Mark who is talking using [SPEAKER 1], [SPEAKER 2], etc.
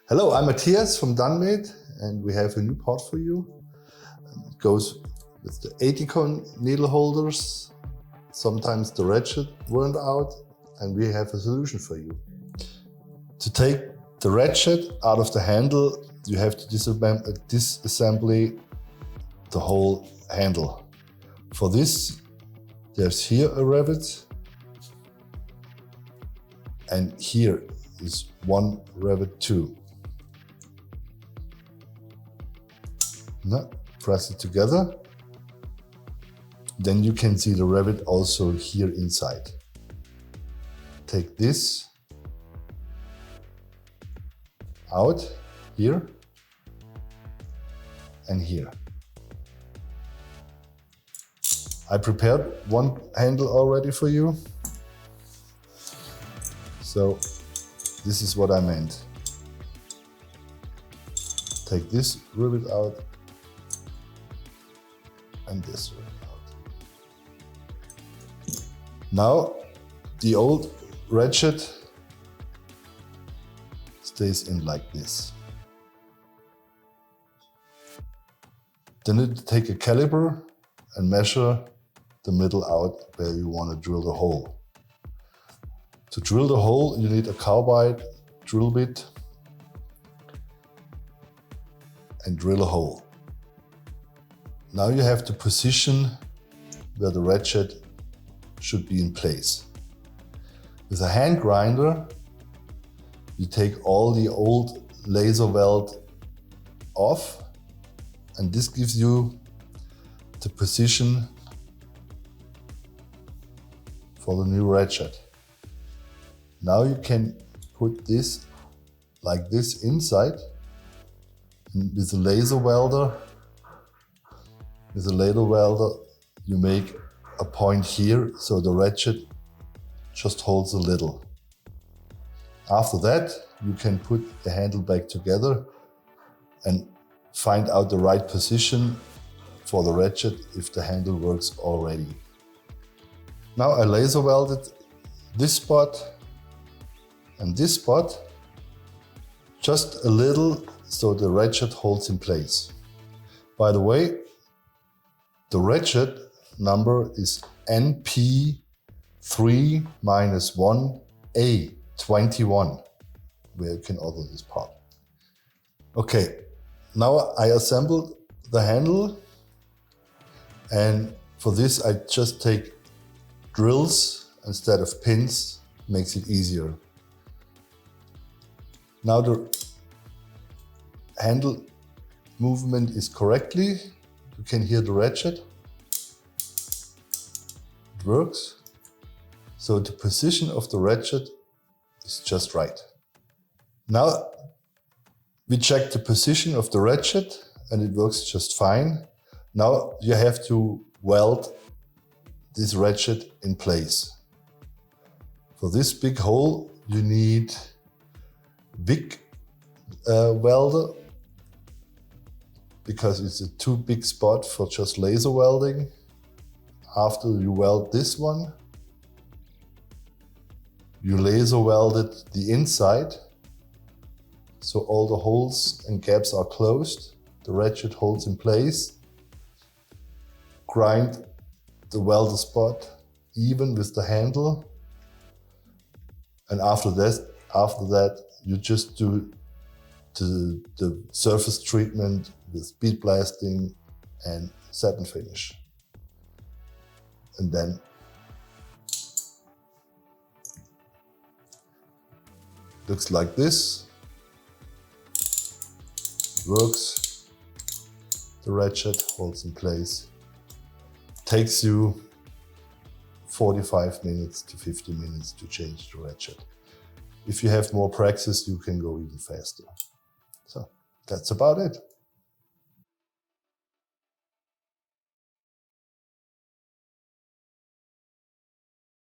[SPEAKER 1] Hello, I'm Matthias from DANmed, and we have a new part for you. It goes with the ETHICON needle holders. Sometimes the ratchet weren't out, and we have a solution for you. To take the ratchet out of the handle, you have to disassemble the whole handle. For this, there's here a rivet, and here is one rivet too. Now, press it together. Then you can see the rivet also here inside. Take this out here and here. I prepared one handle already for you. So this is what I meant. Take this rivet out and this rivet out. Now the old ratchet stays in like this. Then you take a caliper and measure the middle out where you want to drill the hole. To drill the hole, you need a carbide drill bit and drill a hole. Now you have to position where the ratchet should be in place. With a hand grinder, you take all the old laser weld off, and this gives you the position for the new ratchet. Now you can put this like this inside, and with a laser welder, you make a point here so the ratchet just holds a little. After that, you can put the handle back together and find out the right position for the ratchet if the handle works already. Now I laser welded this spot and this spot just a little so the ratchet holds in place. By the way, the ratchet number is NP3-1A21, where you can order this part. Okay, now I assembled the handle, and for this I just take drills instead of pins, makes it easier. Now the handle movement is correctly. You can hear the ratchet. It works. So the position of the ratchet is just right. Now we check the position of the ratchet and it works just fine. Now you have to weld this ratchet in place. For this big hole, you need big welder, because it's a too big spot for just laser welding. After you weld this one, you laser welded the inside, so all the holes and gaps are closed. The ratchet holds in place. Grind the welder spot even with the handle, and after that you just do the surface treatment with bead blasting and satin finish. And then looks like this. It works. The ratchet holds in place. Takes you 45 minutes to 50 minutes to change the ratchet. If you have more practice, you can go even faster. So that's about it.